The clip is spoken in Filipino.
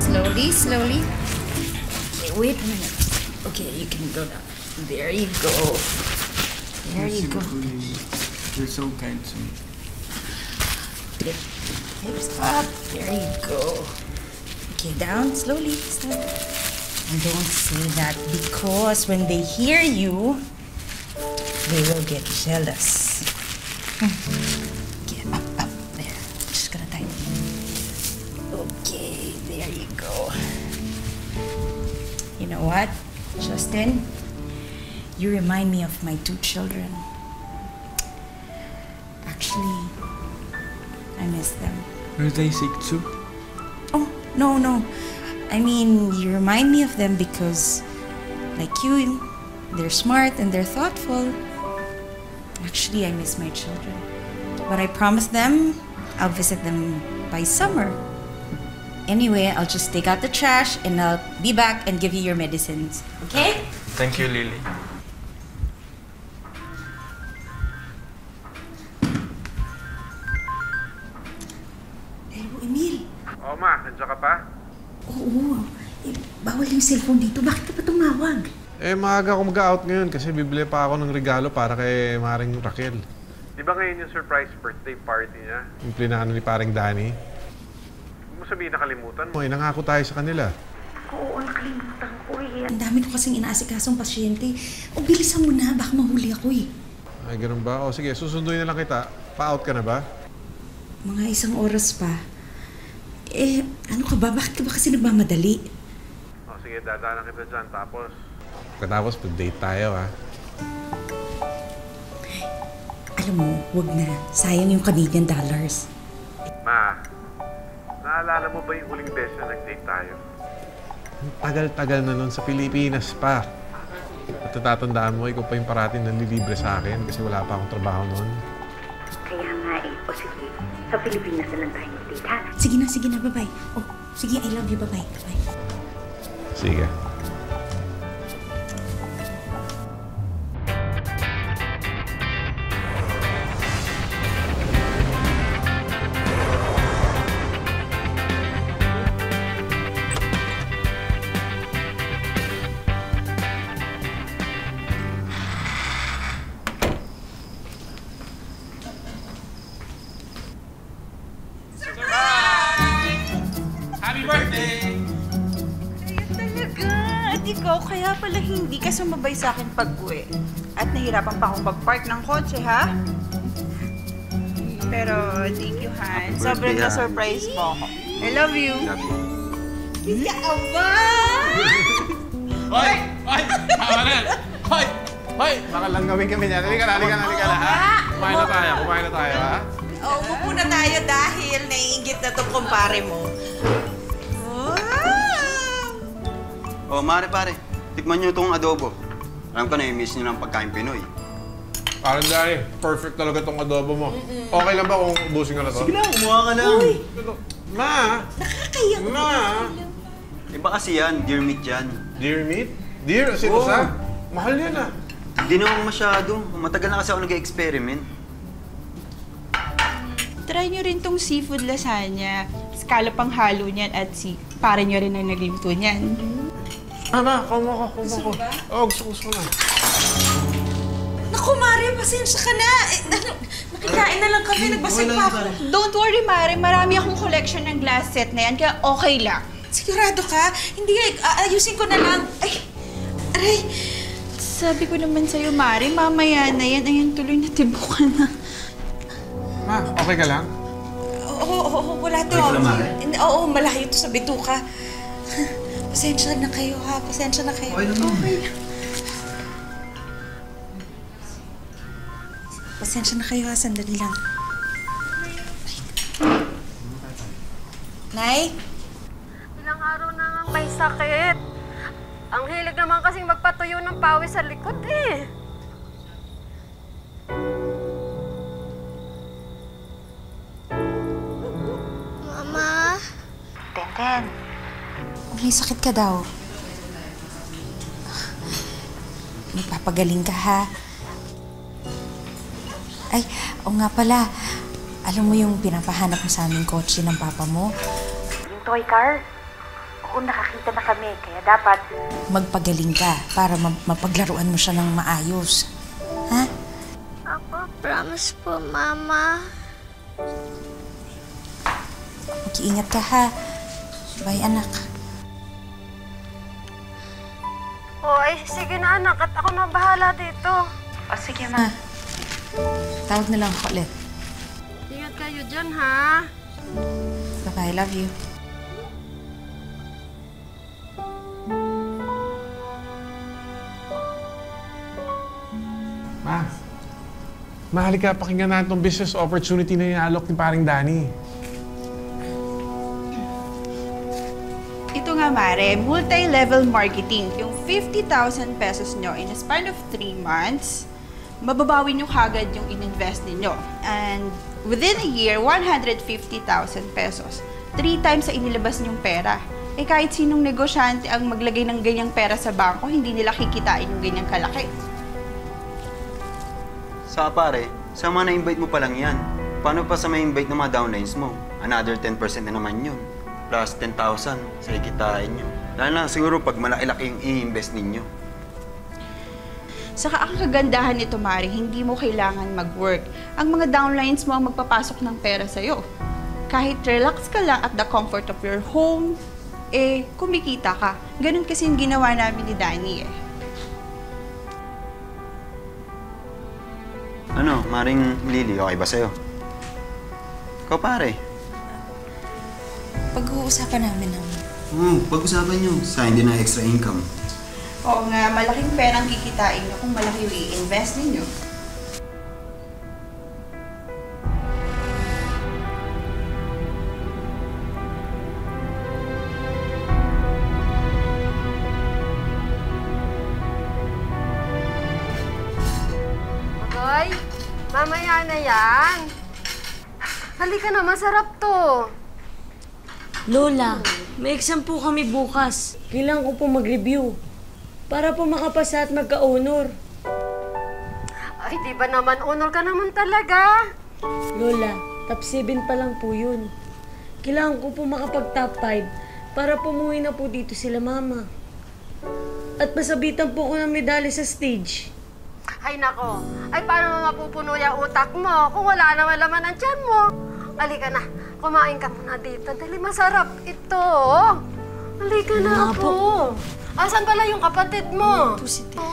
Slowly, slowly. Okay, wait a minute. Okay, you can go down. There you go. There you go. You're so kind to me. Hips up. There you go. Okay, down. Slowly. Slowly. And don't say that because when they hear you, they will get jealous. Get up. There. Just gonna tighten. Okay, there you go. You know what, Justin? You remind me of my 2 children. Actually, I miss them. Are they sick too? Oh, no. I mean, you remind me of them because, like you, they're smart and they're thoughtful. Actually, I miss my children. But I promised them I'll visit them by summer. Anyway, I'll just take out the trash and I'll be back and give you your medicines. Okay? Thank you, Lily. Hello, Emil. Oo, Ma. Nandiyan ka pa? Oo. Bawal yung cellphone dito. Bakit ka pa tumawag? Maaga ako mag-out ngayon kasi bibili pa ako ng regalo para kay Maring Raquel. Di ba ngayon yung surprise birthday party niya? Yung plinano ni Paring Danny. Huwag mo sabihin nakalimutan mo. Nangako tayo sa kanila. Oo, nakalimutan ko eh. Ang dami ko kasing inaasikasong pasyente. O, bilisan mo na. Baka mahuli ako eh. Ay, ganun ba? O sige, susunduin na lang kita. Pa-out ka na ba? Mga 1 oras pa. Ano ka ba? Bakit ka ba kasi nagmamadali? O sige, dadaanan kita dyan. Tapos pag-date tayo, ha? Alam mo, wag na. Sayang yung Canadian dollars. Ma, naalala mo ba yung huling beses na nag-date tayo? Ang tagal-tagal na nun sa Pilipinas pa. At natatandaan mo, ikaw pa yung parating nanlilibre sa akin kasi wala pa akong trabaho noon. Kaya nga eh. O sige, sa Pilipinas na lang tayo mag-date, ha? Sige na, bye-bye. Oh, sige, I love you, bye-bye. Bye-bye. Sige. Ikaw, kaya pala hindi ka sumabay sa akin pag-uwi. At nahirapan pa akong mag-park ng kotse, ha? Pero, thank you, Han. Sobrang na-surprise mo ako. I love you. Love you. Aba! Hoy! Tama na! Hoy! Baka lang gawin kami niyan. Halika na, ha? Kumain na tayo, ha? Oo, upo na tayo dahil naiingit na itong kumpare mo. Oh, pare, tikman nyo itong adobo. Alam ko na i-miss nyo ng pagkain Pinoy. Parang Danny, perfect talaga itong adobo mo. Okay lang ba kung ubusin ko na to? Sige lang, kumuha ka lang. Uy! Ma! Nakakaya ko. Ma! Iba kasi yan, deer meat yan. Deer meat? Deer? As in, usa? Mahal yan, ah. Hindi naman masyado. Matagal na kasi ako nag-experiment. Try nyo rin tong seafood lasagna. Scallop ang halo niyan at pare nyo rin ang nagluto niyan. Ma, kumo ko. Oo, gusto na. Naku, Mare, pasensya ka na. Nakikain na lang kami, nagbasag pa ako. Don't worry, Mare. Marami akong collection ng glass set na yan, kaya okay lang. Sigurado ka? Hindi, ayusin ko na lang. Ay, aray. Sabi ko naman sa'yo, Mare, mamaya na yan. Ayan, tuloy na tibukan na. Ma, okay ka lang? Oo, wala to. Okay ka lang, Mare? Oo, malayo to sa bituka. Pasensya na kayo, ha? Pasensya na kayo. Okay lang. Pasensya na kayo, ha? Sandali lang. Nay? Ilang araw na ngang may sakit. Ang hilig naman kasing magpatuyo ng pawis sa likod eh. Mama? Tenten. May sakit ka daw. Magpapagaling ka, ha? Ay, o nga pala. Alam mo yung pinapahanap mo sa aming kotse ng papa mo? Yung toy car? Oo, nakakita na kami. Kaya dapat... Magpagaling ka para mapaglaruan mo siya ng maayos. Ha? Ako, promise po, Mama. Mag-iingat ka ha. Bye, anak. Ay, sige na anak, at ako na bahala dito. O sige, Ma. Tawag na lang ako ulit. Ingat kayo dyan, ha? Bye-bye, love you. Mahalik ka, pakinggan natin itong business opportunity na inaalok ni paring Danny. Ito nga, Mare, multi-level marketing. Yung 50,000 pesos nyo in a span of 3 months, mababawi nyo kagad yung in-invest ninyo. And within a year, 150,000 pesos. 3 times sa inilabas nyong pera. Eh kahit sinong negosyante ang maglagay ng ganyang pera sa bangko, hindi nila kikitain yung ganyang kalaki. Sa pare, sa mga na-invite mo pa lang yan. Paano pa sa ma-invite ng mga downlines mo? Another 10% na naman yun. Plus 10,000 sa ikitain nyo. Lalo na siguro pag malaki-laki yung i-invest ninyo. Saka ang kagandahan nito, Mari, hindi mo kailangan mag-work. Ang mga downlines mo ang magpapasok ng pera sa'yo. Kahit relax ka lang at the comfort of your home, kumikita ka. Ganun kasi yung ginawa namin ni Danny Ano, Maring Lily, okay ba sa'yo? Ikaw pare. Pag-uusapan namin ng... Pag-usapan nyo. Sa hindi na extra income. Oo nga, malaking perang kikitain nyo kung malaki yung i-invest ninyo. Hoy, mamaya na yan. Halika na, masarap to. Lola, may exam po kami bukas. Kailangan ko po mag-review. Para po makapasa at magka-honor. Ay, di ba naman, honor ka naman talaga. Lola, top 7 pa lang po yun. Kailangan ko po makapag-top 5 para pumuwi na po dito sila mama. At masabitan po ko ng medalya sa stage. Ay, nako. Ay, paano mo mapupuno yung utak mo kung wala naman laman ang tiyan mo? Halika na, kumain ka muna dito. Dali, masarap ito. Halika na po. Asan pala yung kapatid mo? Ito si Tito.